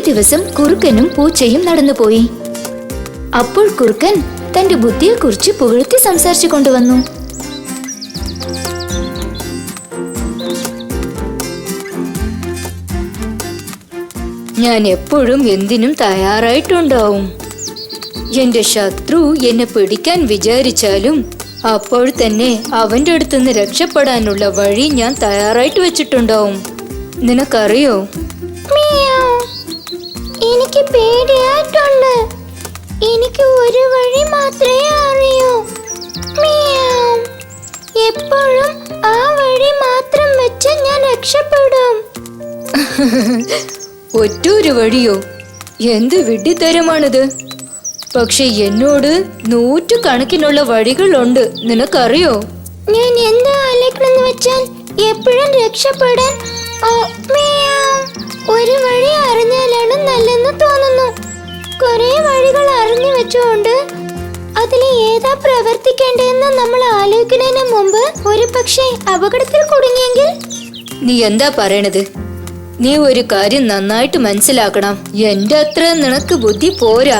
ദിവസം കുറുക്കനും പൂച്ചയും നടന്നുപോയി. അപ്പോൾ കുറുക്കൻ തന്റെ ബുദ്ധിയെക്കുറിച്ച് പുകഴ്ത്തി സംസാരിച്ചു കൊണ്ടുവന്നു. ഞാൻ എപ്പോഴും എന്തിനും തയ്യാറായിട്ടുണ്ടാവും. എന്റെ ശത്രു എന്നെ പിടിക്കാൻ വിചാരിച്ചാലും അപ്പോൾ തന്നെ അവന്റെ അടുത്തുനിന്ന് രക്ഷപ്പെടാനുള്ള വഴി ഞാൻ തയ്യാറായിട്ട് വെച്ചിട്ടുണ്ടാവും. നിനക്കറിയോ? എനിക്ക് പേടിയായിട്ടുണ്ട്. എനിക്ക് ഒരു വഴി മാത്രമേ അറിയൂ. എപ്പോഴും ആ വഴി മാത്രം വെച്ച് ഞാൻ രക്ഷപ്പെടും. ഒറ്റൊരു വഴിയോ? എന്ത് വിഡ്ഢിത്തരമാണിത്! പക്ഷെ എന്നോട് നൂറ്റുകണക്കിനുള്ള വഴികളുണ്ട്, നിനക്കറിയോ? ഞാൻ എന്താ ആലോചിക്കണെന്ന് വെച്ചാൽ എപ്പോഴും രക്ഷപ്പെടാൻ ഒരു വഴി അറിഞ്ഞാലാണ് നല്ലെന്ന് തോന്നുന്നു. കുറെ വഴികൾ അറിഞ്ഞു വെച്ചുകൊണ്ട് അതിൽ ഏതാ പ്രവർത്തിക്കേണ്ടതെന്ന് നമ്മൾ ആലോചിക്കുന്നതിന് മുമ്പ് ഒരു പക്ഷേ അപകടത്തിൽ കുടുങ്ങിയെങ്കിൽ? നീ എന്താ പറയണത്? നീ ഒരു കാര്യം നന്നായിട്ട് മനസ്സിലാക്കണം. എന്റെ അത്ര നിനക്ക് ബുദ്ധി പോരാ.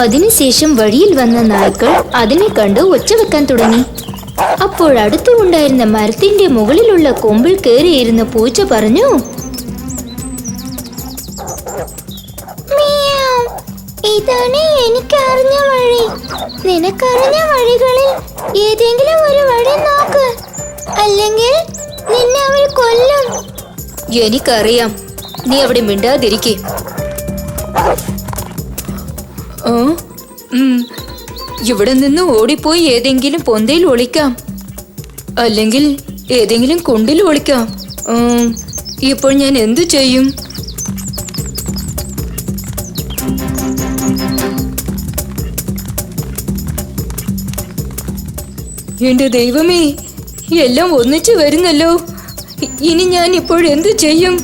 അതിനുശേഷം വഴിയിൽ വന്ന നായ്ക്കൾ അതിനെ കണ്ട് ഒച്ച വെക്കാൻ തുടങ്ങി. അപ്പോൾ അടുത്തുണ്ടായിരുന്ന മരത്തിന്റെ മുകളിലുള്ള കൊമ്പിൽ കയറിയിരുന്ന പൂച്ച പറഞ്ഞു, ഇതാണ് എനിക്കറിഞ്ഞ വഴി. നിനക്കറിഞ്ഞ വഴികളിൽ ഏതെങ്കിലും ഒരു വഴി നോക്ക്, അല്ലെങ്കിൽ നിന്നെ അവൾ കൊല്ലും. എനിക്കറിയാം, നീ അവിടെ മിണ്ടാതിരിക്കേ. ഇവിടെ നിന്ന് ഓടിപ്പോയി ഏതെങ്കിലും പൊന്തയിൽ ഒളിക്കാം, അല്ലെങ്കിൽ ഏതെങ്കിലും കുണ്ടിൽ ഒളിക്കാം. ഇപ്പോൾ ഞാൻ എന്തു ചെയ്യും? എന്റെ ദൈവമേ, എല്ലാം ഒന്നിച്ചു വരുന്നല്ലോ. ഇനി ഞാൻ ഇപ്പോൾ എന്തു ചെയ്യും?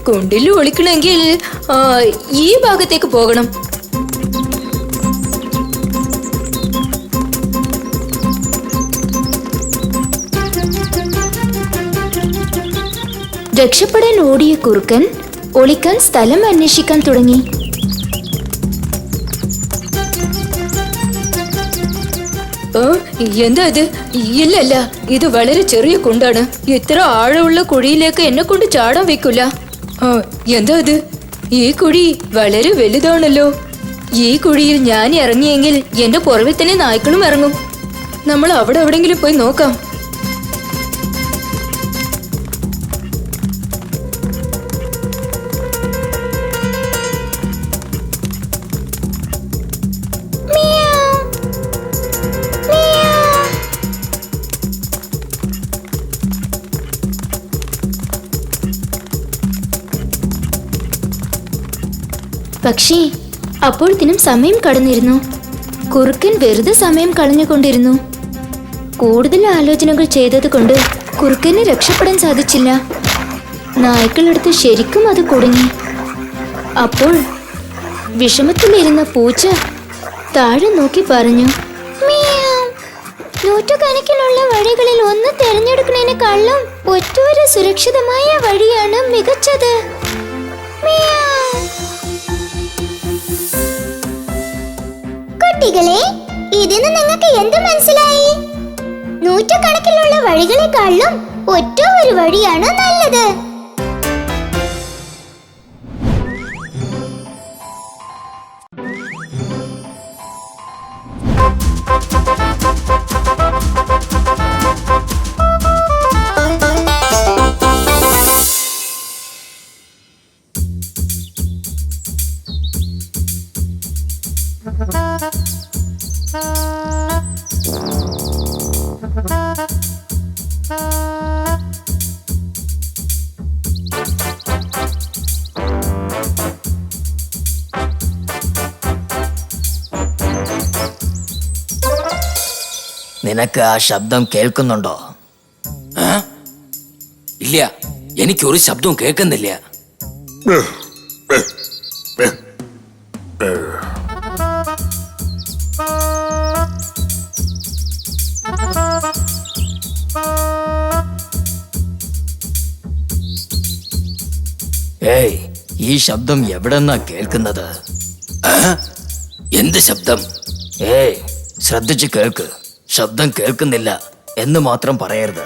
കുണ്ടിൽ ഒളിക്കണമെങ്കിൽ ഈ ഭാഗത്തേക്ക് പോകണം. രക്ഷപ്പെടാൻ ഓടിയ കുറുക്കൻ ഒളിക്കാൻ സ്ഥലം അന്വേഷിക്കാൻ തുടങ്ങി. എന്താ ഇത്? ഇല്ലല്ല, ഇത് വളരെ ചെറിയ കുണ്ടാണ്. ഇത്ര ആഴമുള്ള കുഴിയിലേക്ക് എന്നെ കൊണ്ട് ചാടാൻ വെക്കില്ല. എന്താ ഇത്? ഈ കുഴി വളരെ വലുതാണല്ലോ. ഈ കുഴിയിൽ ഞാൻ ഇറങ്ങിയെങ്കിൽ എന്റെ പുറകിൽ തന്നെ നായ്ക്കളും ഇറങ്ങും. നമ്മൾ അവിടെ എവിടെങ്കിലും പോയി നോക്കാം. പക്ഷേ അപ്പോഴത്തേനും സമയം കടന്നിരുന്നു. കുറുക്കൻ വെറുതെ സമയം കളഞ്ഞുകൊണ്ടിരുന്നു. കൂടുതൽ ആലോചനകൾ ചെയ്തത് കൊണ്ട് കുറുക്കന് രക്ഷപ്പെടാൻ സാധിച്ചില്ല. നായ്ക്കളെടുത്ത് ശരിക്കും അത് കുടുങ്ങി. അപ്പോൾ വിഷമത്തിലിരുന്ന പൂച്ച താഴെ നോക്കി പറഞ്ഞു, നൂറ്റുകണക്കിനുള്ള വഴികളിൽ ഒന്ന് തിരഞ്ഞെടുക്കുന്നതിനേക്കാളും ഒറ്റൊരു സുരക്ഷിതമായ വഴിയാണ് മികച്ചത്. കുട്ടികളെ, ഇതിന് നിങ്ങൾക്ക് എന്ത് മനസ്സിലായി? നൂറ്റുകണക്കിലുള്ള വഴികളെക്കാളും ഒറ്റ ഒരു വഴിയാണ് നല്ലത്. നിനക്ക് ആ ശബ്ദം കേൾക്കുന്നുണ്ടോ? ഇല്ല, എനിക്കൊരു ശബ്ദവും കേൾക്കുന്നില്ല. ഏയ്, ഈ ശബ്ദം എവിടെന്നാ കേൾക്കുന്നത്? എന്ത് ശബ്ദം? ഏയ്, ശ്രദ്ധിച്ച് കേൾക്ക്. ശബ്ദം കേൾക്കുന്നില്ല എന്ന് മാത്രം പറയരുത്.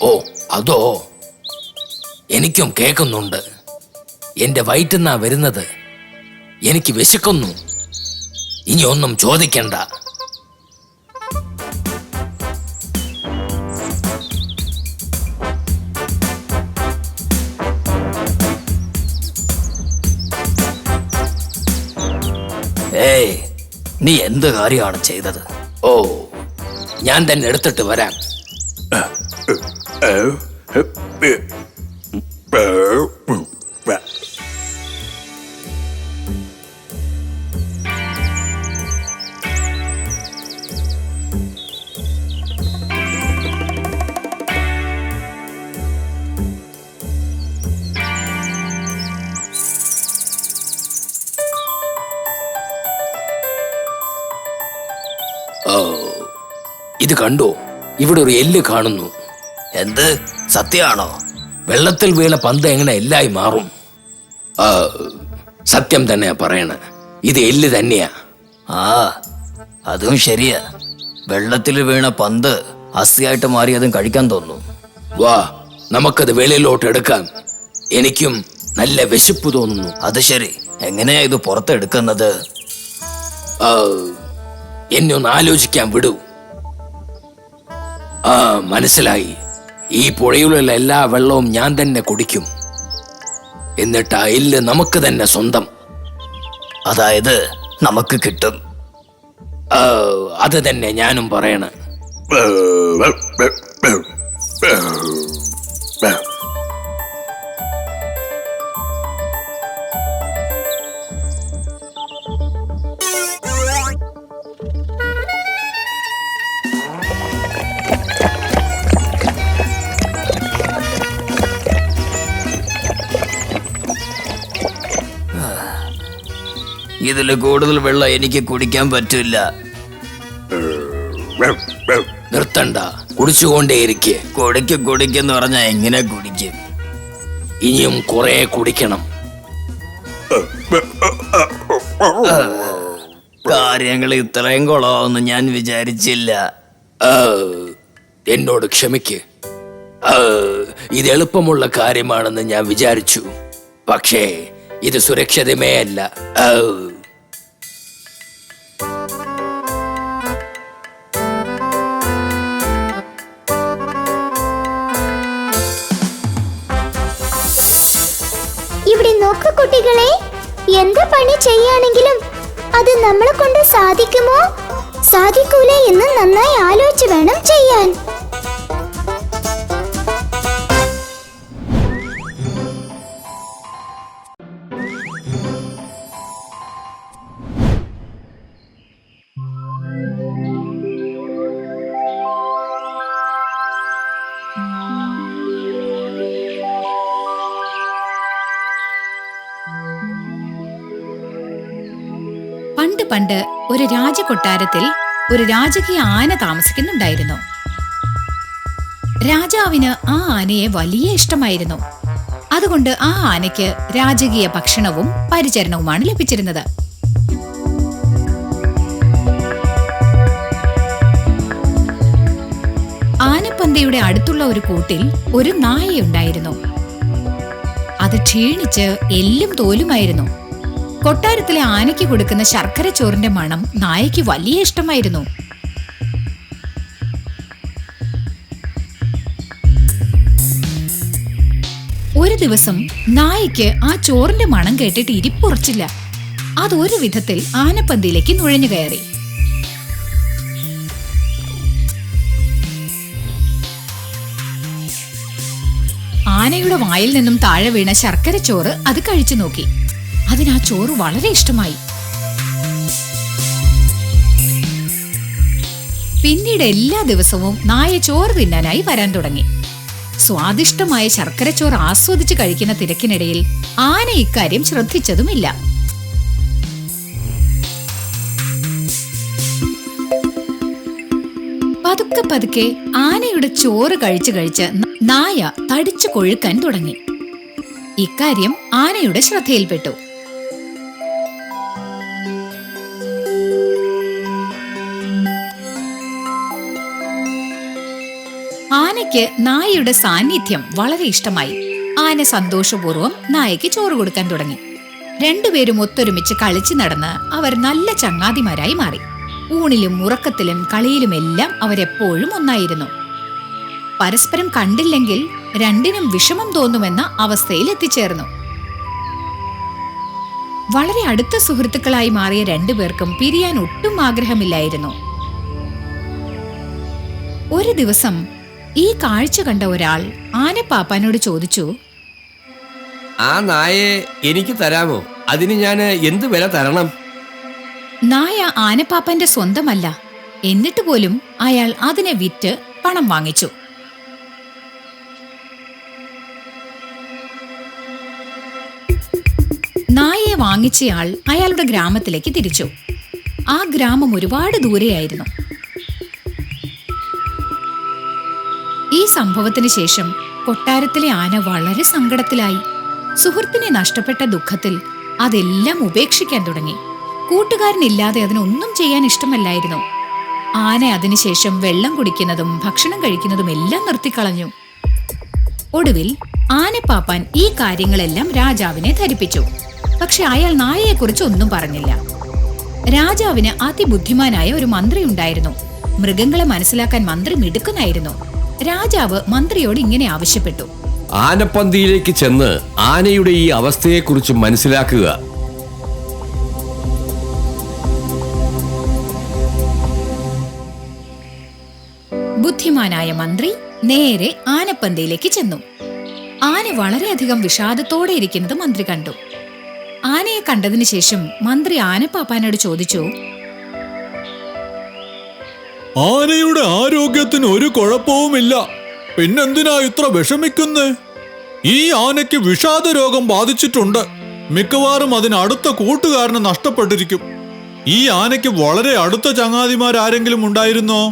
ഓ, അതോ, എനിക്കും കേൾക്കുന്നുണ്ട്. എന്റെ വയറ്റിന്നാ വരുന്നത്. എനിക്ക് വിശക്കുന്നു. ഇനി ഒന്നും ചോദിക്കണ്ട. ഏയ്, നീ എന്ത് കാര്യമാണ് ചെയ്തത്? ഓ, ഞാൻ തന്നെ എടുത്തിട്ട് വരാം. ഇത് കണ്ടോ? ഇവിടെ ഒരു എല്ല് കാണുന്നു. എന്ത്, സത്യമാണോ? വെള്ളത്തിൽ വീണ പന്ത് എങ്ങനെ എല്ലായി മാറും? സത്യം തന്നെയാ പറയണ. ഇത് എല്ല് തന്നെയാ. ആ, അതും ശരിയാ. വെള്ളത്തിൽ വീണ പന്ത് അസ്ഥിയായിട്ട് മാറിയതും കഴിക്കാൻ തോന്നുന്നു. വാ, നമുക്കത് വെളിയിലോട്ട് എടുക്കാം. എനിക്കും നല്ല വിശപ്പ് തോന്നുന്നു. അത് ശരി, എങ്ങനെയാ ഇത് പുറത്തെടുക്കുന്നത്? എന്നെ ഒന്ന് ആലോചിക്കാൻ വിടൂ. മനസ്സിലായി. ഈ പുഴയിലുള്ള എല്ലാ വെള്ളവും ഞാൻ തന്നെ കുടിക്കും. എന്നിട്ട് ആ എല്ല് നമുക്ക് തന്നെ സ്വന്തം. അതായത് നമുക്ക് കിട്ടും. അത് തന്നെ ഞാനും പറയണ. ഇതില് കൂടുതൽ വെള്ളം എനിക്ക് കുടിക്കാൻ പറ്റില്ല. നിർത്തണ്ട, കുടിച്ചുകൊണ്ടേയിരിക്കെ. കുടിക്കെന്ന് പറഞ്ഞാ എങ്ങനെ കുടിക്കും? ഇനിയും കുറെ കുടിക്കണം. കാര്യങ്ങൾ ഇത്രയും കൊള്ളാമെന്ന് ഞാൻ വിചാരിച്ചില്ല. എന്നോട് ക്ഷമിക്ക്. ഇത് എളുപ്പമുള്ള കാര്യമാണെന്ന് ഞാൻ വിചാരിച്ചു. പക്ഷേ ഇത് സുരക്ഷിതമേ അല്ല. ഇവിടെ നോക്കൂ കുട്ടികളെ, എന്ത് പണി ചെയ്യാണെങ്കിലും അത് നമ്മളെ കൊണ്ട് സാധിക്കുമോ സാധിക്കൂലേ എന്ന് നന്നായി ആലോചിച്ച് വേണം ചെയ്യാൻ. പണ്ട് ഒരു രാജകൊട്ടാരത്തിൽ ഒരു രാജകീയ ആന താമസിക്കുന്നുണ്ടായിരുന്നു. രാജാവിന് ആ ആനയെ വലിയ ഇഷ്ടമായിരുന്നു. അതുകൊണ്ട് ആ ആനയ്ക്ക് രാജകീയ ഭക്ഷണവും പരിചരണവുമാണ് ലഭിച്ചിരുന്നത്. ആനപ്പന്തയുടെ അടുത്തുള്ള ഒരു കൂട്ടിൽ ഒരു നായയുണ്ടായിരുന്നു. അത് ക്ഷീണിച്ച് എല്ലും തോലുമായിരുന്നു. കൊട്ടാരത്തിലെ ആനയ്ക്ക് കൊടുക്കുന്ന ശർക്കര ചോറിന്റെ മണം നായയ്ക്ക് വലിയ ഇഷ്ടമായിരുന്നു. ഒരു ദിവസം നായയ്ക്ക് ആ ചോറിന്റെ മണം കേട്ടിട്ട് ഇരിപ്പുറച്ചില്ല. അതൊരു വിധത്തിൽ ആനപ്പന്തിയിലേക്ക് നുഴഞ്ഞു കയറി. ആനയുടെ വായിൽ നിന്നും താഴെ വീണ ശർക്കര ചോറ് അത് കഴിച്ചു നോക്കി. അത് അതിന് ആ ചോറ് വളരെ ഇഷ്ടമായി. പിന്നീട് എല്ലാ ദിവസവും നായ ചോറ് തിന്നാനായി വരാൻ തുടങ്ങി. സ്വാദിഷ്ടമായ ശർക്കരച്ചോറ് ആസ്വദിച്ച് കഴിക്കുന്ന തിരക്കിനിടയിൽ ആന ഇക്കാര്യം ശ്രദ്ധിച്ചതുമില്ല. പതുക്കെ പതുക്കെ ആനയുടെ ചോറ് കഴിച്ച് കഴിച്ച് നായ തടിച്ചു കൊഴുക്കാൻ തുടങ്ങി. ഇക്കാര്യം ആനയുടെ ശ്രദ്ധയിൽപ്പെട്ടു. ആനയ്ക്ക് നായയുടെ സാന്നിധ്യം വളരെ ഇഷ്ടമായി. ആന സന്തോഷപൂർവ്വം നായയ്ക്ക് ചോറ് കൊടുക്കാൻ തുടങ്ങി. രണ്ടുപേരും ഒത്തൊരുമിച്ച് കളിച്ചു നടന്ന് അവർ നല്ല ചങ്ങാതിമാരായി മാറി. ഊണിലും ഉറക്കത്തിലും കളിയിലുമെല്ലാം അവരെപ്പോഴും ഒന്നായിരുന്നു. പരസ്പരം കണ്ടില്ലെങ്കിൽ രണ്ടിനും വിഷമം തോന്നുമെന്ന അവസ്ഥയിൽ എത്തിച്ചേർന്നു. വളരെ അടുത്ത സുഹൃത്തുക്കളായി മാറിയ രണ്ടുപേർക്കും പിരിയാൻ ഒട്ടും ആഗ്രഹമില്ലായിരുന്നു. ഒരു ദിവസം ഈ കാഴ്ച കണ്ട ഒരാൾ ആനപ്പാപ്പാനോട് ചോദിച്ചു, ആ നായെ എനിക്ക് തരാമോ? അതിന് ഞാൻ എന്ത് വില തരണം? നായ ആനപ്പാപ്പന്റെ സ്വന്തമല്ല. എന്നിട്ട് പോലും അയാൾ അതിനെ വിറ്റ് പണം വാങ്ങിച്ചു. നായയെ വാങ്ങിച്ചയാൾ അയാളുടെ ഗ്രാമത്തിലേക്ക് തിരിച്ചു. ആ ഗ്രാമം ഒരുപാട് ദൂരെയായിരുന്നു. ഈ സംഭവത്തിന് ശേഷം കൊട്ടാരത്തിലെ ആന വളരെ സങ്കടത്തിലായി. സുഹൃത്തിനെ നഷ്ടപ്പെട്ട ദുഃഖത്തിൽ അതെല്ലാം ഉപേക്ഷിക്കാൻ തുടങ്ങി. കൂട്ടുകാരനില്ലാതെ അതിനൊന്നും ചെയ്യാൻ ഇഷ്ടമല്ലായിരുന്നു. ആന അതിനുശേഷം വെള്ളം കുടിക്കുന്നതും ഭക്ഷണം കഴിക്കുന്നതും എല്ലാം നിർത്തിക്കളഞ്ഞു. ഒടുവിൽ ആനപ്പാപ്പാൻ ഈ കാര്യങ്ങളെല്ലാം രാജാവിനെ ധരിപ്പിച്ചു. പക്ഷെ അയാൾ നായയെക്കുറിച്ച് ഒന്നും പറഞ്ഞില്ല. രാജാവിന് അതിബുദ്ധിമാനായ ഒരു മന്ത്രി ഉണ്ടായിരുന്നു. മൃഗങ്ങളെ മനസ്സിലാക്കാൻ മന്ത്രി മിടുക്കനായിരുന്നു. രാജാവ് മന്ത്രിയോട് ഇങ്ങനെ ആവശ്യപ്പെട്ടു: ആനപ്പന്തിയിലേക്ക് ചെന്ന് ആനയുടെ ഈ അവസ്ഥയെക്കുറിച്ച് മനസ്സിലാക്കുക. ബുദ്ധിമാനായ മന്ത്രി നേരെ ആനപ്പന്തിയിലേക്ക് ചെന്നു. ആന വളരെയധികം വിഷാദത്തോടെ ഇരിക്കുന്നത് മന്ത്രി കണ്ടു. ആനയെ കണ്ടതിന് ശേഷം മന്ത്രി ആനപ്പാപ്പാനോട് ചോദിച്ചു: ആനയുടെ ആരോഗ്യത്തിന് ഒരു കുഴപ്പവുമില്ല, പിന്നെന്തിനാ ഇത്ര വിഷമിക്കുന്നേ? ഈ ആനയ്ക്ക് വിഷാദ രോഗം ബാധിച്ചിട്ടുണ്ട്. മിക്കവാറും അതിന് അടുത്ത കൂട്ടുകാരന് നഷ്ടപ്പെട്ടിരിക്കും. ഈ ആനയ്ക്ക് വളരെ അടുത്ത ചങ്ങാതിമാരാരെങ്കിലും ഉണ്ടായിരുന്നോ?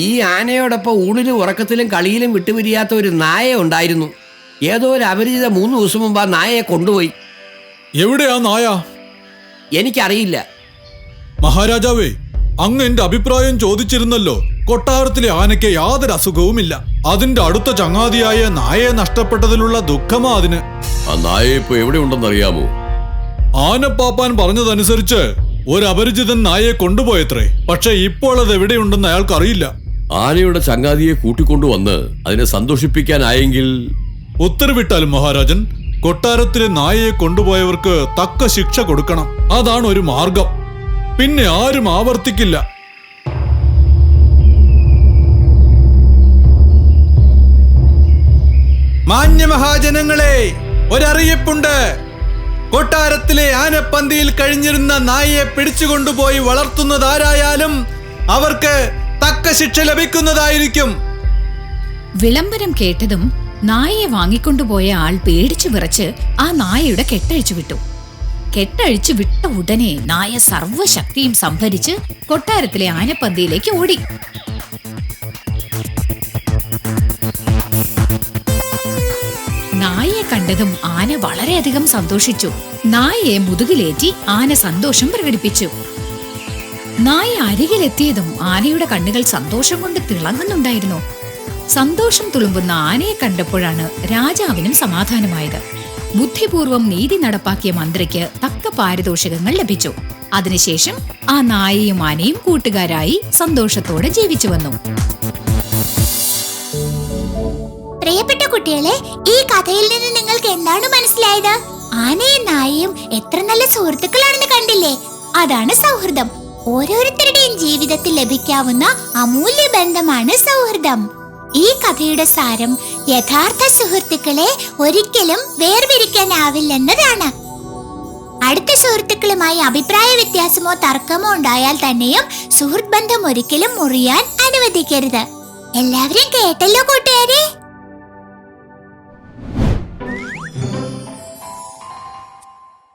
ഈ ആനയോടൊപ്പം ഊണിലും ഉറക്കത്തിലും കളിയിലും വിട്ടുപിരിയാത്ത ഒരു നായ ഉണ്ടായിരുന്നു. ഏതോ ഒരു അപരിചിത 3 ദിവസം മുമ്പ് ആ നായയെ കൊണ്ടുപോയി. എവിടെയാ നായ? എനിക്കറിയില്ല. മഹാരാജാവേ, അങ്ങ് എന്റെ അഭിപ്രായം ചോദിച്ചിരുന്നല്ലോ. കൊട്ടാരത്തിലെ ആനയ്ക്ക് യാതൊരു അസുഖവുമില്ല. അതിന്റെ അടുത്ത ചങ്ങാതിയായ നായയെ നഷ്ടപ്പെട്ടതിലുള്ള ദുഃഖമാ അതിന്. ആ നായ ഇപ്പൊ എവിടെ ഉണ്ടെന്ന് അറിയാമോ? ആനപ്പാപ്പാൻ പറഞ്ഞതനുസരിച്ച് ഒരു അപരിചിതൻ നായയെ കൊണ്ടുപോയത്രേ. പക്ഷെ ഇപ്പോൾ അത് എവിടെയുണ്ടെന്ന് അയാൾക്ക് അറിയില്ല. ആനയുടെ ചങ്ങാതിയെ കൂട്ടിക്കൊണ്ടുവന്ന് അതിനെ സന്തോഷിപ്പിക്കാനായെങ്കിൽ ഉത്തരവിട്ടാലും മഹാരാജൻ, കൊട്ടാരത്തിലെ നായയെ കൊണ്ടുപോയവർക്ക് തക്ക ശിക്ഷ കൊടുക്കണം. അതാണ് ഒരു മാർഗം. പിന്നെ ആരും ആവർത്തിക്കില്ല. മാന്യമഹാജനങ്ങളെ, ഒരറിയിപ്പുണ്ട്. കൊട്ടാരത്തിലെ ആനപ്പന്തിയിൽ കഴിഞ്ഞിരുന്ന നായയെ പിടിച്ചുകൊണ്ടുപോയി വളർത്തുന്നതാരായാലും അവർക്ക് തക്ക ശിക്ഷ ലഭിക്കുന്നതായിരിക്കും. വിളംബരം കേട്ടതും നായയെ വാങ്ങിക്കൊണ്ടുപോയ ആൾ പേടിച്ചു വിറച്ച് ആ നായയുടെ കെട്ടഴിച്ചു വിട്ടു. കെട്ടഴിച്ചു വിട്ട ഉടനെ നായ സർവ്വശക്തിയും സംഭരിച്ച് കൊട്ടാരത്തിലെ ആനപ്പന്തിയിലേക്ക് ഓടി. നായയെ കണ്ടതും ആന വളരെയധികം സന്തോഷിച്ചു. നായയെ മുതുകിലേറ്റി ആന സന്തോഷം പ്രകടിപ്പിച്ചു. നായ അരികിലെത്തിയതും ആനയുടെ കണ്ണുകൾ സന്തോഷം കൊണ്ട് തിളങ്ങുന്നുണ്ടായിരുന്നു. സന്തോഷം തുളുമ്പുന്ന ആനയെ കണ്ടപ്പോഴാണ് രാജാവിനും സമാധാനമായത്. ബുദ്ധിപൂർവം നീതി നടപ്പാക്കിയ മന്ത്രിക്ക് തക്ക പാരിതോഷികങ്ങൾ ലഭിച്ചു. അതിനുശേഷം ആ നായയും ആനയും കൂട്ടുകാരായി സന്തോഷത്തോടെ ജീവിച്ചു വന്നു. പ്രിയപ്പെട്ട കുട്ടികളെ, ഈ കഥയിൽ നിന്ന് നിങ്ങൾക്ക് എന്താണ് മനസ്സിലായത്? ആനയും നായയും എത്ര നല്ല സുഹൃത്തുക്കളാണെന്ന് കണ്ടില്ലേ? അതാണ് സൗഹൃദം. ഓരോരുത്തരുടെയും ജീവിതത്തിൽ ലഭിക്കാവുന്ന അമൂല്യ ബന്ധമാണ് സൗഹൃദം. ഈ കഥയുടെ സാരം യഥാർത്ഥ സുഹൃത്തുക്കളെ ഒരിക്കലും വേർപിരിക്കാനാവില്ലെന്നതാണ്. അടുത്ത സുഹൃത്തുക്കളുമായി അഭിപ്രായ വ്യത്യാസമോ തർക്കമോ ഉണ്ടായാൽ തന്നെയും സുഹൃത്ത് ബന്ധം ഒരിക്കലും മുറിയാൻ അനുവദിക്കരുത്. എല്ലാവരും കേട്ടല്ലോ കൂട്ടുകാരെ?